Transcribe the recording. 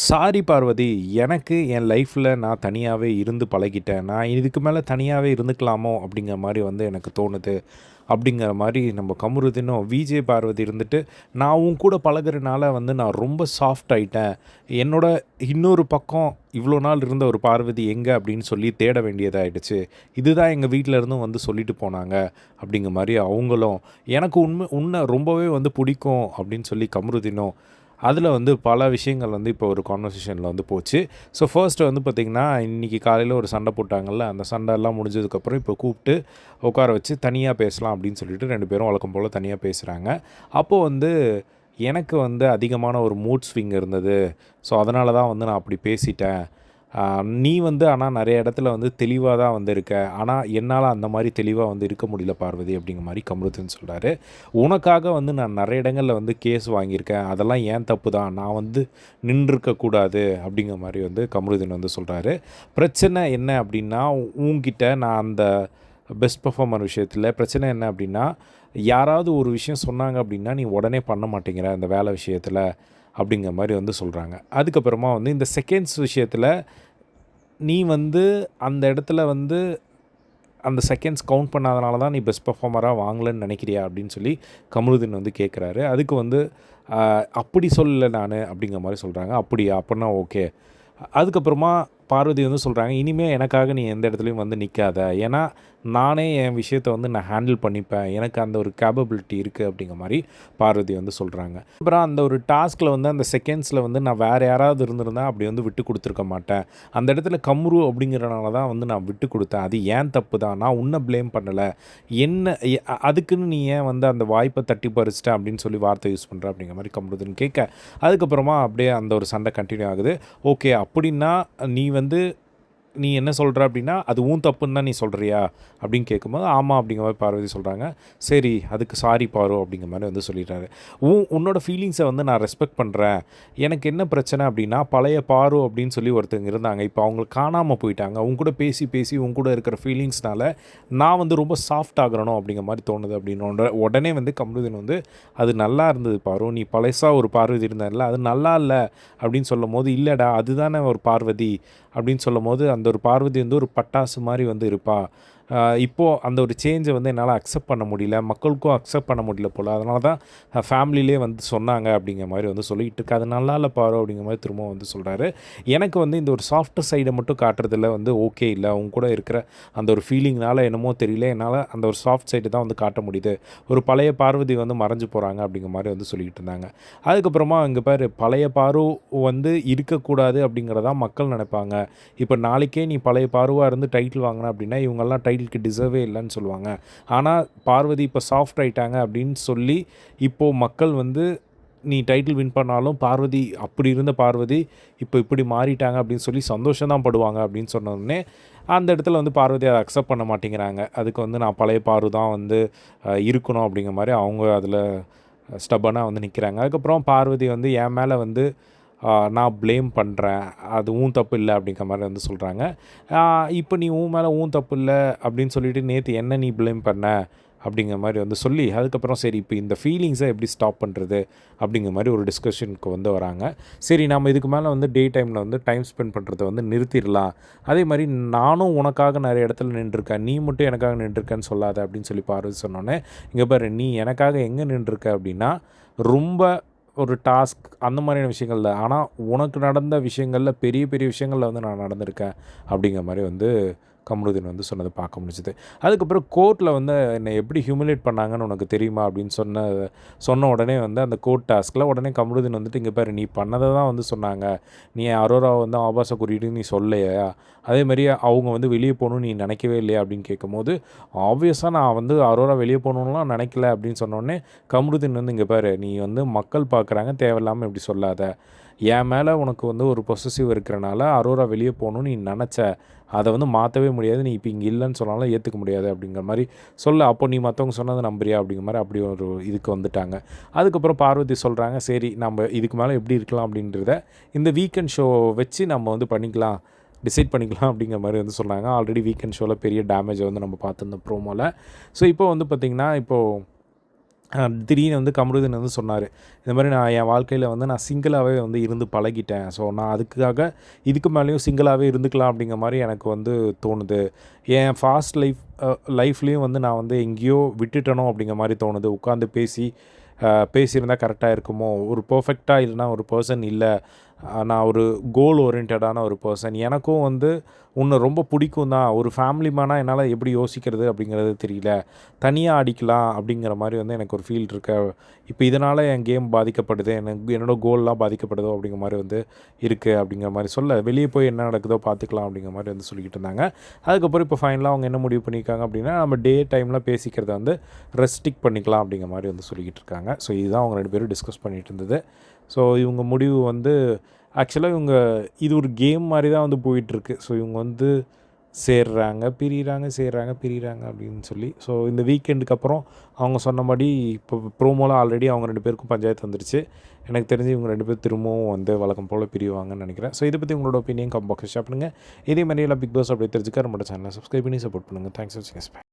Sorry Parvati, எனக்கு என் லைஃப்பில் நான் தனியாகவே இருந்து பழகிட்டேன். நான் இதுக்கு மேலே தனியாகவே இருந்துக்கலாமோ அப்படிங்கிற மாதிரி வந்து எனக்கு தோணுது. அப்படிங்கிற மாதிரி நம்ம கமருதீனும் விஜே பார்வதி இருந்துட்டு, நான் உன் கூட பழகுறனால வந்து நான் ரொம்ப சாஃப்ட் ஆயிட்டேன். என்னோட இன்னொரு பக்கம் இவ்வளோ நாள் இருந்த ஒரு பார்வதி எங்கே அப்படின்னு சொல்லி தேட வேண்டியதாயிடுச்சு. இதுதான் எங்கள் வீட்டில் இருந்தும் வந்து சொல்லிட்டு போனாங்க அப்படிங்கிற மாதிரி அவங்களும், எனக்கு உன்னை ரொம்பவே வந்து பிடிக்கும் அப்படின்னு சொல்லி கமருதீனும் அதில் வந்து பல விஷயங்கள் வந்து இப்போ ஒரு கான்வர்சேஷனில் வந்து போச்சு. ஸோ ஃபர்ஸ்ட்டு வந்து பார்த்திங்கன்னா, இன்றைக்கி காலையில் ஒரு சண்டை போட்டாங்கல்ல, அந்த சண்டைலாம் முடிஞ்சதுக்கப்புறம் இப்போ கூப்பிட்டு உட்கார வச்சு தனியாக பேசலாம் அப்படின்னு சொல்லிட்டு 2 பேரும் வழக்கம் போல் தனியாக பேசுகிறாங்க. அப்போது வந்து எனக்கு வந்து அதிகமான ஒரு மூட் ஸ்விங் இருந்தது. ஸோ அதனால தான் வந்து நான் அப்படி பேசிட்டேன். நீ வந்து ஆனால் நிறைய இடத்துல வந்து தெளிவாக தான் வந்து இருக்க. ஆனால் என்னால் அந்த மாதிரி தெளிவாக வந்து இருக்க முடியல பார்வதி அப்படிங்கிற மாதிரி கமருதீன் சொல்கிறாரு. உனக்காக வந்து நான் நிறைய இடங்களில் வந்து கேஸ் வாங்கியிருக்கேன். அதெல்லாம் ஏன் தப்பு தான். நான் வந்து நின்றுருக்கக்கூடாது அப்படிங்கிற மாதிரி வந்து கமருதீன் வந்து சொல்கிறாரு. பிரச்சனை என்ன அப்படின்னா, உன்கிட்ட நான் அந்த பெஸ்ட் பெர்ஃபார்மர் விஷயத்தில் பிரச்சனை என்ன அப்படின்னா, யாராவது ஒரு விஷயம் சொன்னாங்க அப்படின்னா நீ உடனே பண்ண மாட்டேங்கிற அந்த வேலை விஷயத்தில் அப்படிங்கிற மாதிரி வந்து சொல்கிறாங்க. அதுக்கப்புறமா வந்து இந்த செகண்ட்ஸ் விஷயத்தில் நீ வந்து அந்த இடத்துல வந்து அந்த செகண்ட்ஸ் கவுண்ட் பண்ணாதனால தான் நீ பெஸ்ட் பெர்ஃபார்மராக வாங்கலன்னு நினைக்கிறியா அப்படின்னு சொல்லி கமருதீன் வந்து கேட்குறாரு. அதுக்கு வந்து அப்படி சொல்லலை நான் அப்படிங்கிற மாதிரி சொல்கிறாங்க. அப்படியா, அப்படின்னா ஓகே. அதுக்கப்புறமா பார்வதி வந்து சொல்கிறாங்க, இனிமேல் எனக்காக நீ எந்த இடத்துலையும் வந்து நிற்காத. ஏன்னா நானே என் விஷயத்தை வந்து நான் ஹேண்டில் பண்ணிப்பேன். எனக்கு அந்த ஒரு கேப்பபிலிட்டி இருக்குது அப்படிங்கிற மாதிரி பார்வதி வந்து சொல்கிறாங்க. அப்புறம் அந்த ஒரு டாஸ்கில் வந்து அந்த செகண்ட்ஸில் வந்து நான் வேறு யாராவது இருந்திருந்தால் அப்படி வந்து விட்டு கொடுத்துருக்க மாட்டேன். அந்த இடத்துல கம்ரு அப்படிங்கிறனால தான் வந்து நான் விட்டு கொடுத்தேன். அது ஏன் தப்பு தான். நான் உன்னை ப்ளேம் பண்ணலை. என்ன அதுக்குன்னு நீ ஏன் வந்து அந்த வாய்ப்பை தட்டி பறிச்சிட்டேன் அப்படின்னு சொல்லி வார்த்தை யூஸ் பண்ணுற அப்படிங்கிற மாதிரி கம்ருதுன்னு கேட்க, அதுக்கப்புறமா அப்படியே அந்த ஒரு சண்டை கண்டினியூ ஆகுது. ஓகே, அப்படின்னா நீ என்ன சொல்கிற அப்படின்னா, அது உன் தப்புன்னு தான் நீ சொல்கிறியா அப்படின்னு கேட்கும்போது, ஆமாம் அப்படிங்கிற மாதிரி பார்வதி சொல்கிறாங்க. சரி, அதுக்கு சாரி பாரு அப்படிங்கிற மாதிரி வந்து சொல்லிடுறாரு. உன்னோட ஃபீலிங்ஸை வந்து நான் ரெஸ்பெக்ட் பண்ணுறேன். எனக்கு என்ன பிரச்சனை அப்படின்னா, பழைய பாரு அப்படின்னு சொல்லி ஒருத்தங்க இருந்தாங்க. இப்போ அவங்களுக்கு காணாமல் போயிட்டாங்க. உங்க கூட பேசி பேசி உங்க கூட இருக்கிற ஃபீலிங்ஸ்னால நான் வந்து ரொம்ப சாஃப்ட் ஆகணும் அப்படிங்கிற மாதிரி தோணுது அப்படின்னு உடனே வந்து கமருதீன் வந்து, அது நல்லா இருந்தது பாரு, நீ பழசாக ஒரு பார்வதி இருந்தார்ல, அது நல்லா இல்லை அப்படின்னு சொல்லும் போது, இல்லைடா அதுதானே ஒரு பார்வதி அப்படின்னு சொல்லும்போது, அந்த ஒரு பார்வதி வந்து ஒரு பட்டாசு மாதிரி வந்து இருப்பா. இப்போது அந்த ஒரு சேஞ்சை வந்து என்னால் அக்செப்ட் பண்ண முடியல, மக்களுக்கும் அக்செப்ட் பண்ண முடியல போல். அதனால தான் ஃபேமிலியிலே வந்து சொன்னாங்க அப்படிங்கிற மாதிரி வந்து சொல்லிகிட்டு இருக்கு. அது நல்லா இல்லை பாரு அப்படிங்கிற மாதிரி திரும்பவும் வந்து சொல்கிறாரு. எனக்கு வந்து இந்த ஒரு சாஃப்ட் சைடை மட்டும் காட்டுறதுல வந்து ஓகே இல்லை. அவங்க கூட இருக்கிற அந்த ஒரு ஃபீலிங்னால என்னமோ தெரியல, என்னால் அந்த ஒரு சாஃப்ட் சைடு தான் வந்து காட்ட முடியுது. ஒரு பழைய பார்வதி வந்து மறைஞ்சு போகிறாங்க அப்படிங்கிற மாதிரி வந்து சொல்லிக்கிட்டு இருந்தாங்க. அதுக்கப்புறமா இங்கே பாரு, பழைய பாரு வந்து இருக்கக்கூடாது அப்படிங்கிறதான் மக்கள் நினைப்பாங்க. இப்போ நாளைக்கே நீ பழைய பாருவாக இருந்து டைட்டில் வாங்கின அப்படின்னா இவங்கெல்லாம் டைட்டிலுக்கு டிசர்வே இல்லைன்னு சொல்லுவாங்க. ஆனால் பார்வதி இப்போ சாஃப்ட் ஆயிட்டாங்க அப்படின்னு சொல்லி இப்போது மக்கள் வந்து நீ டைட்டில் வின் பண்ணாலும் பார்வதி அப்படி இருந்த பார்வதி இப்போ இப்படி மாறிட்டாங்க அப்படின்னு சொல்லி சந்தோஷம் தான் படுவாங்க அப்படின்னு சொன்னோடனே அந்த இடத்துல வந்து பார்வதி அதை அக்செப்ட் பண்ண மாட்டேங்கிறாங்க. அதுக்கு வந்து நான் பழைய பாரு தான் வந்து இருக்கணும் அப்படிங்கிற மாதிரி அவங்க அதில் ஸ்டப்பனாக வந்து நிற்கிறாங்க. அதுக்கப்புறம் பார்வதி வந்து என் மேலே வந்து நான் ப்ளேம் பண்ணுறேன், அது உன் தப்பு இல்லை அப்படிங்கிற மாதிரி வந்து சொல்கிறாங்க. இப்போ நீ உன் மேலே உன் தப்பு இல்லை அப்படின்னு சொல்லிட்டு நேற்று என்ன நீ ப்ளேம் பண்ண அப்படிங்கிற மாதிரி வந்து சொல்லி, அதுக்கப்புறம் சரி இப்போ இந்த ஃபீலிங்ஸை எப்படி ஸ்டாப் பண்ணுறது அப்படிங்கிற மாதிரி ஒரு டிஸ்கஷனுக்கு வந்து வராங்க. சரி, நம்ம இதுக்கு மேலே வந்து டே டைமில் வந்து டைம் ஸ்பெண்ட் பண்ணுறத வந்து நிறுத்திடலாம். அதே மாதிரி நானும் உனக்காக நிறைய இடத்துல நின்றுருக்கேன், நீ மட்டும் எனக்காக நின்றுருக்கேன்னு சொல்லாத அப்படின்னு சொல்லி பார்வதி சொன்னோன்னே, இங்கே பாரு, நீ எனக்காக எங்கே நின்றுருக்க அப்படின்னா ரொம்ப ஒரு டாஸ்க் அந்த மாதிரியான விஷயங்கள்ல, ஆனால் உனக்கு நடந்த விஷயங்களில் பெரிய பெரிய விஷயங்களில் வந்து நான் நடந்திருக்கேன் அப்படிங்கிற மாதிரி வந்து கமருதீன் வந்து சொன்னதை பார்க்க முடிஞ்சுது. அதுக்கப்புறம் கோர்ட்டில் வந்து என்னை எப்படி ஹியூமிலேட் பண்ணாங்கன்னு உனக்கு தெரியுமா அப்படின்னு சொன்ன உடனே வந்து அந்த கோர்ட் டாஸ்கில் உடனே கமருதீன் வந்துட்டு, இங்கே பாரு, நீ பண்ணதை தான் வந்து சொன்னாங்க, நீ அரோராவை வந்து ஆபாச குறியீடு நீ சொல்லையா, அதேமாதிரி அவங்க வந்து வெளியே போகணும்னு நீ நினைக்கவே இல்லையா அப்படின்னு கேட்கும்போது, ஆப்வியஸாக நான் வந்து அரோரா வெளியே போகணுன்னுலாம் நினைக்கல அப்படின்னு சொன்னோடனே கமருதீன் வந்து, இங்கே பாரு, நீ வந்து மக்கள் பார்க்குறாங்க, தேவையில்லாமல் இப்படி சொல்லாத. என் மேலே உனக்கு வந்து ஒரு பொசசிவ் இருக்கிறனால அரோரா வெளியே போகணுன்னு நீ நினச்ச, அதை வந்து மாற்றவே முடியாது. நீ இப்போ இங்கே இல்லைன்னு சொன்னாலும் ஏற்றுக்க முடியாது அப்படிங்கிற மாதிரி சொல்ல, அப்போ நீ மற்றவங்க சொன்னதை நம்புறியா அப்படிங்கிற மாதிரி அப்படி ஒரு இதுக்கு வந்துட்டாங்க. அதுக்கப்புறம் பார்வதி சொல்கிறாங்க, சரி நம்ம இதுக்கு மேலே எப்படி இருக்கலாம் அப்படின்றத இந்த வீக்கெண்ட் ஷோ வச்சு நம்ம வந்து பண்ணிக்கலாம், டிசைட் பண்ணிக்கலாம் அப்படிங்கிற மாதிரி வந்து சொன்னாங்க. ஆல்ரெடி வீக்கெண்ட் ஷோவில் பெரிய டேமேஜை வந்து நம்ம பார்த்துருந்தோம் ப்ரோமோவில். ஸோ இப்போ வந்து பார்த்திங்கன்னா, இப்போது திடீர்னு வந்து கமருதீன் வந்து சொன்னார், இந்த மாதிரி நான் என் வாழ்க்கையில் வந்து நான் சிங்கிளாகவே வந்து இருந்து பழகிட்டேன். ஸோ நான் அதுக்காக இதுக்கு மேலேயும் சிங்கிளாகவே இருந்துக்கலாம் அப்படிங்கிற மாதிரி எனக்கு வந்து தோணுது. என் ஃபாஸ்ட் லைஃப்லேயும் வந்து நான் வந்து எங்கேயோ விட்டுட்டனோ அப்படிங்கிற மாதிரி தோணுது. உட்காந்து பேசியிருந்தால் கரெக்டாக இருக்குமோ, ஒரு பர்ஃபெக்டாக இல்லைனா ஒரு பர்சன் இல்லை, நான் ஒரு கோல் ஓரியன்டான ஒரு பர்சன். எனக்கும் வந்து உன்னை ரொம்ப பிடிக்கும் தான், ஒரு ஃபேமிலி மேனாக என்னால் எப்படி யோசிக்கிறது அப்படிங்கிறது தெரியல, தனியாக அடிக்கலாம் அப்படிங்கிற மாதிரி வந்து எனக்கு ஒரு ஃபீல் இருக்கு. இப்போ இதனால் என் கேம் பாதிக்கப்படுது, என்னோடய கோல்லாம் பாதிக்கப்படுதோ அப்படிங்கிற மாதிரி வந்து இருக்குது அப்படிங்கிற மாதிரி சொல்ல, வெளியே போய் என்ன நடக்குதோ பார்த்துக்கலாம் அப்படிங்கிற மாதிரி வந்து சொல்லிக்கிட்டு இருந்தாங்க. அதுக்கப்புறம் இப்போ ஃபைனலாக அவங்க என்ன முடிவு பண்ணியிருக்காங்க அப்படின்னா, நம்ம டே டைமில் பேசிக்கிறத வந்து ரெஸ்ட்ரிக்ட் பண்ணிக்கலாம் அப்படிங்கிற மாதிரி வந்து சொல்லிக்கிட்டு இருக்காங்க. ஸோ இதுதான் அவங்க 2 பேரும் டிஸ்கஸ் பண்ணிகிட்டு இருந்தது. ஸோ இவங்க முடிவு வந்து ஆக்சுவலாக இது ஒரு கேம் மாதிரி தான் வந்து போயிட்டுருக்கு. ஸோ இவங்க வந்து சேர்றாங்க, பிரியிறாங்க அப்படின்னு சொல்லி. ஸோ இந்த வீக்கெண்டுக்கு அப்புறம் அவங்க சொன்னபடி இப்போ ப்ரோமோவில் ஆல்ரெடி அவங்க 2 பேருக்கும் பஞ்சாயத்து வந்துருச்சு. எனக்கு தெரிஞ்சு இவங்க 2 பேர் திரும்பவும் வந்து வழக்கம் போல் பிரிவாங்கன்னு நினைக்கிறேன். ஸோ இதை பற்றி உங்களோட ஒப்பீனியன் கமெண்ட் பாக்ஸில் ஷேர் பண்ணுங்கள். இதே மாதிரி எல்லாம் பிக் பாஸ் அப்படி தெரிஞ்சுக்க நம்மளோட சேனலை சப்ஸ்கிரைப் பண்ணி சப்போர்ட் பண்ணுங்கள். தேங்க்ஸ் ஃபார் வாட்சிங்.